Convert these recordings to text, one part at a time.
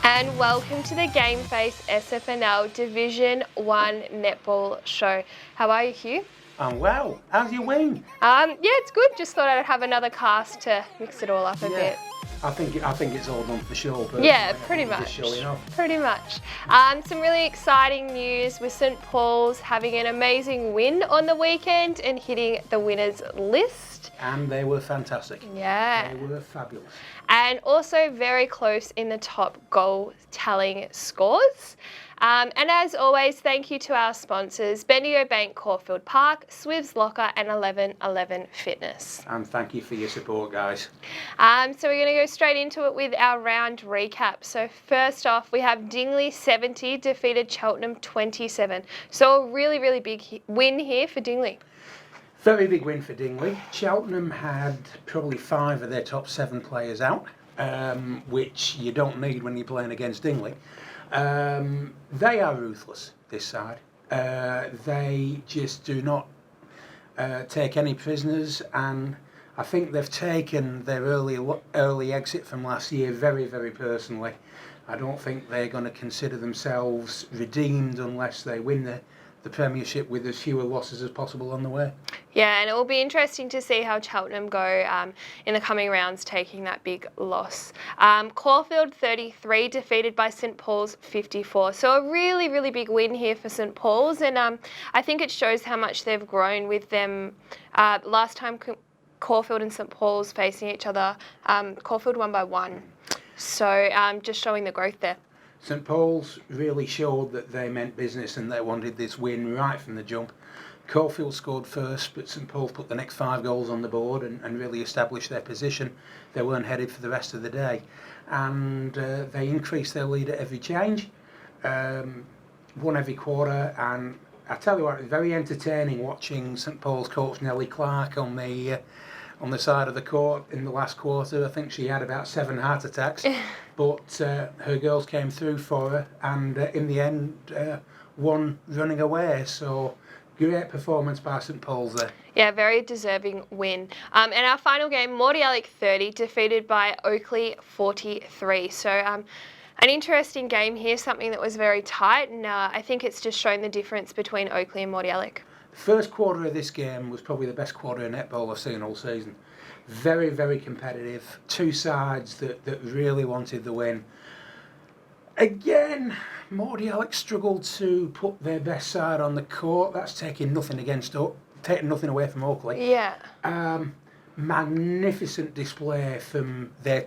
And welcome to the GameFace SFNL Division 1 Netball show. How are you, Hugh? I'm well. How's your wing? Yeah, it's good. Just thought I'd have another cast to mix it all up a bit. I think it's all done for show. Yeah, pretty much. Pretty much. Some really exciting news with St Paul's having an amazing win on the weekend and hitting the winners list. And they were fantastic. Yeah. They were fabulous. And also very close in the top goal tallying scores. And as always, thank you to our sponsors, Bendigo Bank Caulfield Park, Swiv's Locker and 1111 Fitness. And thank you for your support, guys. So we're going to go straight into it with our round recap. So first off, we have Dingley 70 defeated Cheltenham 27. So a really, really big win here for Dingley. Very big win for Dingley. Cheltenham had probably 5 of their top 7 players out, which you don't need when you're playing against Dingley. They are ruthless, this side. They just do not take any prisoners, and I think they've taken their early exit from last year very, very personally. I don't think they're going to consider themselves redeemed unless they win the Premiership with as fewer losses as possible on the way. Yeah, and it will be interesting to see how Cheltenham go in the coming rounds, taking that big loss. Caulfield 33 defeated by St Paul's 54. So a really, really big win here for St Paul's, and I think it shows how much they've grown with them. Last time Caulfield and St Paul's facing each other, Caulfield won by 1. So just showing the growth there. St Paul's really showed that they meant business and they wanted this win right from the jump. Caulfield scored first, but St Paul's put the next 5 goals on the board and really established their position. They weren't headed for the rest of the day. And they increased their lead at every change, won every quarter, and I tell you what, it was very entertaining watching St Paul's coach Nellie Clark on the side of the court in the last quarter. I think she had about 7 heart attacks, but her girls came through for her, and in the end won running away. So great performance by St Paul's there. Yeah, very deserving win. And our final game, Mordialloc 30 defeated by Oakley 43. So an interesting game here, something that was very tight, and I think it's just shown the difference between Oakley and Mordialloc. First quarter of this game was probably the best quarter of netball I've seen all season. Very, very competitive. 2 sides that really wanted the win. Again, Mordialloc struggled to put their best side on the court. That's taking nothing away from Oakley. Yeah. Magnificent display from their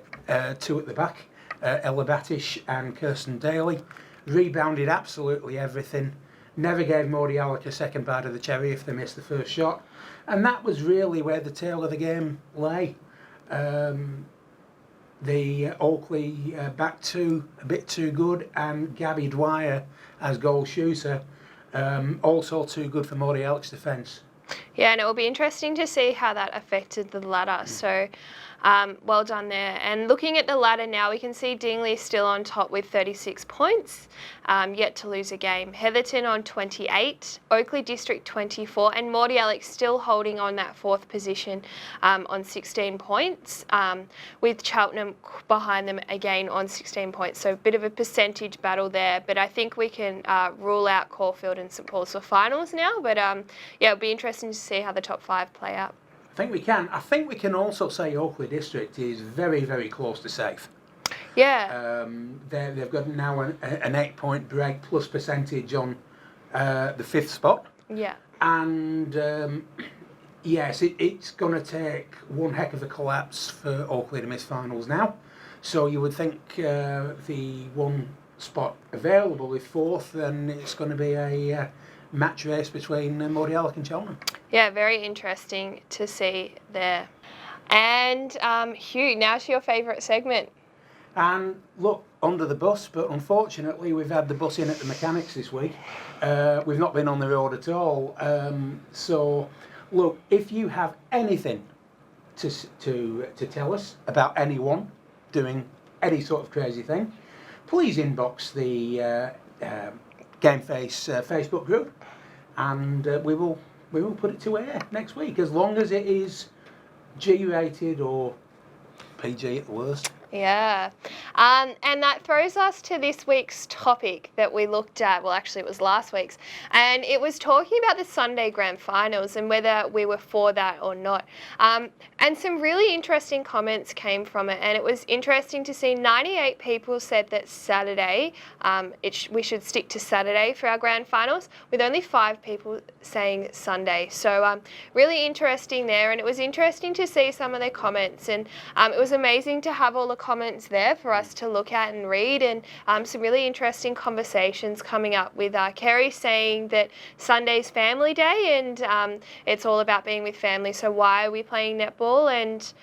2 at the back, Ella Battish and Kirsten Daly. Rebounded absolutely everything. Never gave Mordialloc a second bite of the cherry if they missed the first shot. And that was really where the tail of the game lay. The Oakley back 2 a bit too good, and Gabby Dwyer as goal shooter also too good for Mordialloc's defence. Yeah, and it will be interesting to see how that affected the ladder. So well done there. And looking at the ladder now, we can see Dingley still on top with 36 points, yet to lose a game. Heatherton on 28, Oakley District 24, and Mordialloc still holding on that 4th position on 16 points, with Cheltenham behind them again on 16 points. So a bit of a percentage battle there, but I think we can rule out Caulfield and St Paul's for finals now. But yeah, it'll be interesting to see how the top 5 play out. I think we can. I think we can also say Oakley District is very, very close to safe. Yeah. They've got now an 8-point break plus percentage on the 5th spot. Yeah. And yes, it's going to take one heck of a collapse for Oakley to miss finals now. So you would think the one spot available is 4th, and it's going to be a match race between Mordialloc and Cheltenham. Yeah, very interesting to see there. And Hugh, now to your favourite segment. And look, under the bus, but unfortunately we've had the bus in at the mechanics this week. We've not been on the road at all. So, look, if you have anything to tell us about anyone doing any sort of crazy thing, please inbox the GameFace Facebook group, and we will put it to air next week, as long as it is G-rated or PG at the worst. Yeah. And that throws us to this week's topic that we looked at. Well, actually, it was last week's. And it was talking about the Sunday Grand Finals and whether we were for that or not. And some really interesting comments came from it. And it was interesting to see 98 people said that Saturday, we should stick to Saturday for our Grand Finals, with only 5 people saying Sunday. So really interesting there. And it was interesting to see some of their comments. And it was amazing to have all the comments there for us to look at and read, and some really interesting conversations coming up with Kerry saying that Sunday's family day and it's all about being with family, so why are we playing netball? And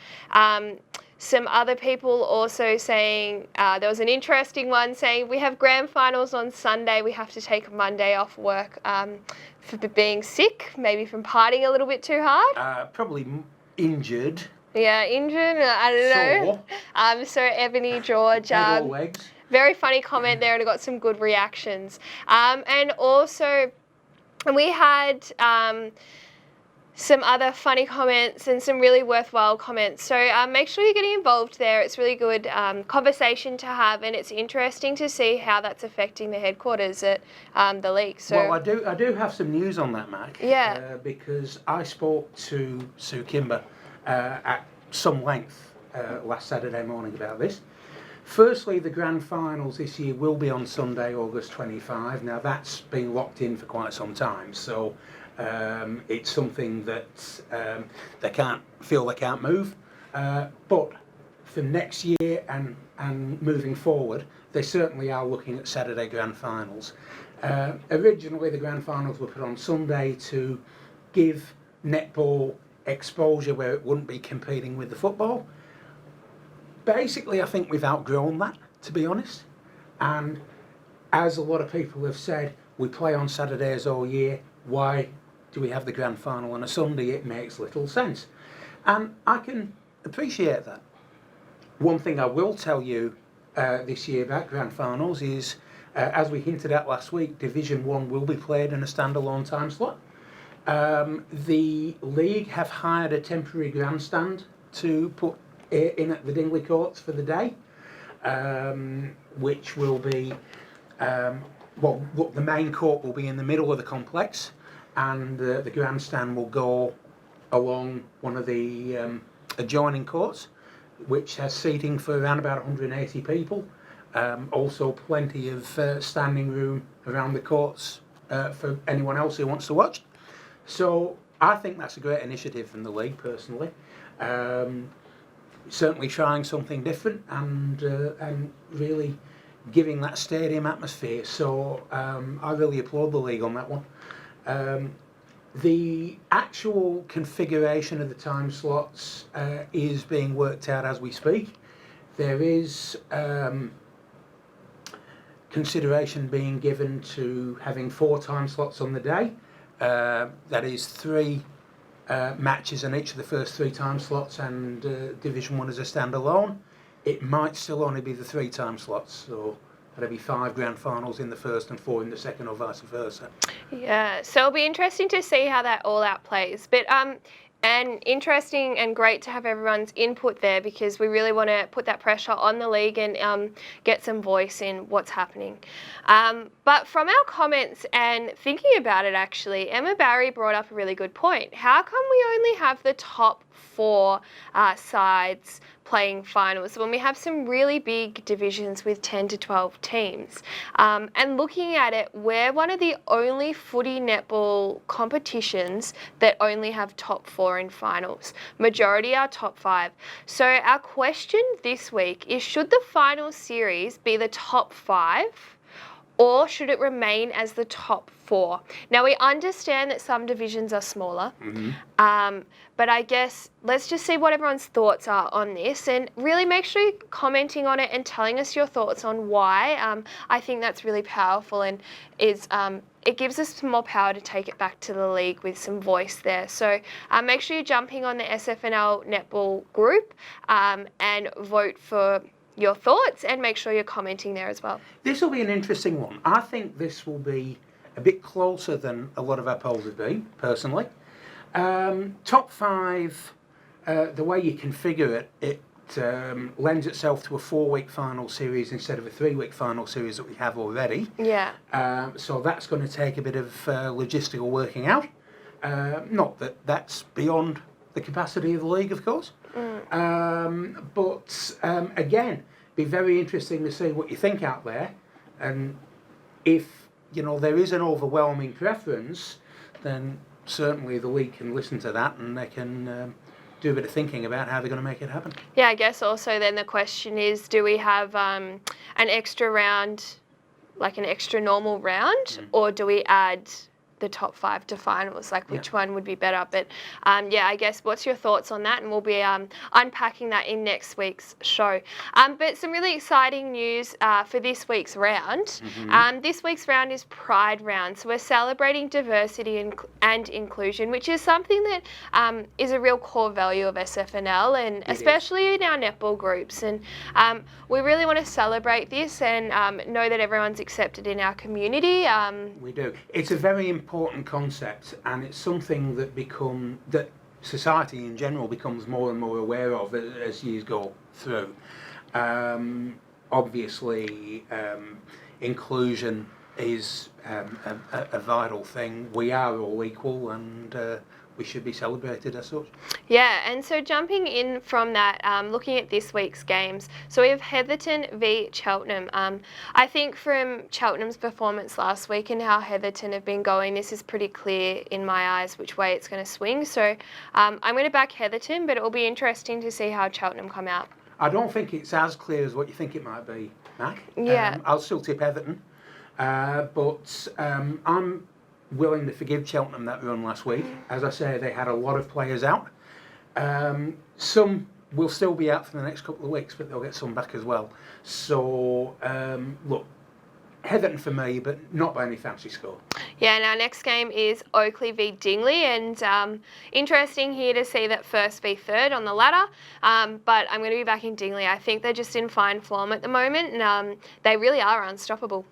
some other people also saying, there was an interesting one saying we have grand finals on Sunday, we have to take Monday off work for being sick, maybe from partying a little bit too hard. Probably injured. Yeah, injured, I don't know. So Ebony George, very funny comment there, and it got some good reactions. And also, we had some other funny comments and some really worthwhile comments. So make sure you're getting involved there. It's really good conversation to have, and it's interesting to see how that's affecting the headquarters at the league. So, well, I do have some news on that, Mac. Yeah. Because I spoke to Sue Kimber at some length last Saturday morning about this. Firstly, the grand finals this year will be on Sunday, August 25. Now that's been locked in for quite some time, so it's something that they can't move. But for next year and moving forward, they certainly are looking at Saturday grand finals. Originally, the grand finals were put on Sunday to give netball exposure where it wouldn't be competing with the football. Basically, I think we've outgrown that, to be honest. And as a lot of people have said, we play on Saturdays all year. Why do we have the grand final on a Sunday? It makes little sense. And I can appreciate that. One thing I will tell you this year about grand finals is, as we hinted at last week, Division 1 will be played in a standalone time slot. The league have hired a temporary grandstand to put in at the Dingley courts for the day, which will be, the main court will be in the middle of the complex, and the grandstand will go along one of the adjoining courts, which has seating for around about 180 people. Also plenty of standing room around the courts for anyone else who wants to watch. So I think that's a great initiative from the league, personally. Certainly trying something different and really giving that stadium atmosphere. So I really applaud the league on that one. The actual configuration of the time slots is being worked out as we speak. There is consideration being given to having 4 time slots on the day. That is 3 matches in each of the first 3 time slots, and Division 1 as a standalone. It might still only be the 3 time slots, so that'll be 5 grand finals in the first and 4 in the second, or vice versa. Yeah, so it'll be interesting to see how that all out plays. But and interesting and great to have everyone's input there, because we really want to put that pressure on the league and get some voice in what's happening. But from our comments and thinking about it, actually, Emma Barry brought up a really good point. How come we only have the top 4 sides playing finals when we have some really big divisions with 10 to 12 teams? And looking at it, we're one of the only footy netball competitions that only have top 4 in finals. Majority are top 5. So our question this week is, should the final series be the top 5? Or should it remain as the top 4? Now, we understand that some divisions are smaller, but I guess let's just see what everyone's thoughts are on this, and really make sure you're commenting on it and telling us your thoughts on why. I think that's really powerful, and it gives us some more power to take it back to the league with some voice there. So make sure you're jumping on the SFNL Netball group and vote for your thoughts, and make sure you're commenting there as well. This will be an interesting one. I think this will be a bit closer than a lot of our polls have been, personally. Top 5, the way you configure it lends itself to a 4-week final series instead of a 3-week final series that we have already. Yeah. So that's going to take a bit of logistical working out. Not that that's beyond the capacity of the league, of course. But again, be very interesting to see what you think out there. And if, there is an overwhelming preference, then certainly the league can listen to that and they can do a bit of thinking about how they're going to make it happen. Yeah, I guess also then the question is, do we have an extra round, like an extra normal round, or do we add the top 5 to finals? Like, which one would be better? But I guess what's your thoughts on that? And we'll be unpacking that in next week's show. But some really exciting news for this week's round. This week's round is Pride Round. So we're celebrating diversity and inclusion, which is something that is a real core value of SFNL, and especially in our netball groups. And we really want to celebrate this and know that everyone's accepted in our community. We do. It's a very important concept, and it's something that society in general becomes more and more aware of as years go through. Obviously, inclusion is a vital thing. We are all equal, and we should be celebrated as such. Yeah, and so jumping in from that, looking at this week's games, so we have Heatherton v Cheltenham. I think from Cheltenham's performance last week and how Heatherton have been going, this is pretty clear in my eyes which way it's going to swing. So I'm going to back Heatherton, but it will be interesting to see how Cheltenham come out. I don't think it's as clear as what you think it might be, Mac. Yeah. I'll still tip Heatherton, but I'm willing to forgive Cheltenham that run last week. As I say, they had a lot of players out. Some will still be out for the next couple of weeks, but they'll get some back as well. So, look, Heatherton for me, but not by any fancy score. Yeah, and our next game is Oakley v Dingley, and interesting here to see that first v third on the ladder, but I'm going to be backing Dingley. I think they're just in fine form at the moment, and they really are unstoppable.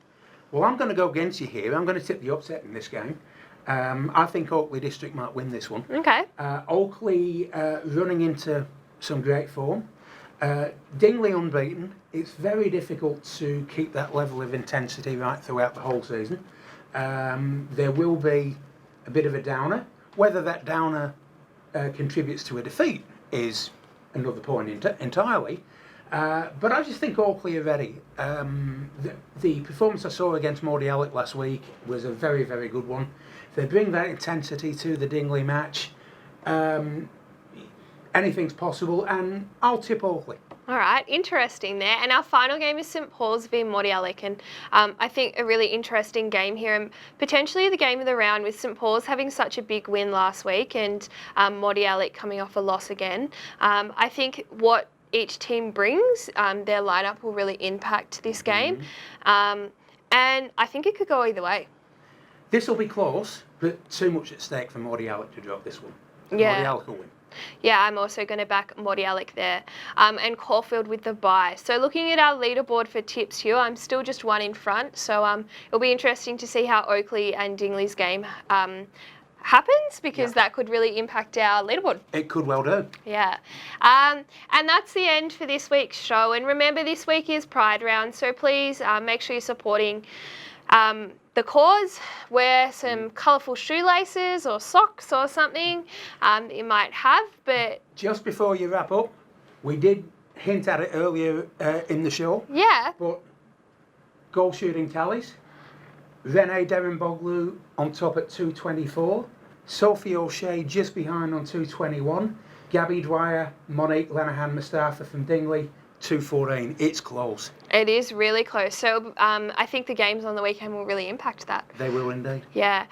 Well, I'm going to go against you here. I'm going to tip the upset in this game. I think Oakley District might win this one. Okay. Oakley running into some great form. Dingley unbeaten. It's very difficult to keep that level of intensity right throughout the whole season. There will be a bit of a downer. Whether that downer contributes to a defeat is another point entirely. But I just think Oakley are ready. The performance I saw against Mordialloc last week was a very, very good one. If they bring that intensity to the Dingley match, anything's possible, and I'll tip Oakley. All right, interesting there. And our final game is St Paul's v Mordialloc, and I think a really interesting game here, and potentially the game of the round with St Paul's having such a big win last week and Mordialloc coming off a loss again. I think what each team brings, their lineup will really impact this game, and I think it could go either way. This will be close, but too much at stake for Mordialloc to drop this one. Yeah. Mordialloc will win. Yeah, I'm also going to back Mordialloc there, and Caulfield with the bye. So looking at our leaderboard for tips here, I'm still just one in front, so it'll be interesting to see how Oakley and Dingley's game happens, because that could really impact our leaderboard. It could well do. Yeah. And that's the end for this week's show. And remember, this week is Pride Round, so please make sure you're supporting the cause. Wear some colourful shoelaces or socks or something that you might have. But just before you wrap up, we did hint at it earlier in the show. Yeah. But goal shooting tallies. Renee Derenboglu on top at 224. Sophie O'Shea just behind on 221. Gabby Dwyer, Monique Lenahan Mustafa from Dingley, 214. It's close. It is really close. So I think the games on the weekend will really impact that. They will indeed. Yeah.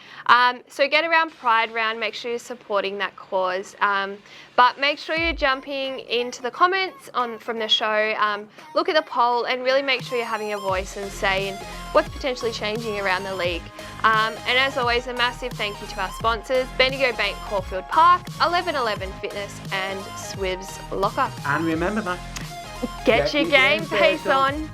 So get around Pride Round. Make sure you're supporting that cause. But make sure you're jumping into the comments from the show. Look at the poll and really make sure you're having a voice and say in what's potentially changing around the league. And as always, a massive thank you to our sponsors, Bendigo Bank Caulfield Park, 1111 Fitness and Swibs Locker. And remember, man, Get your game face on.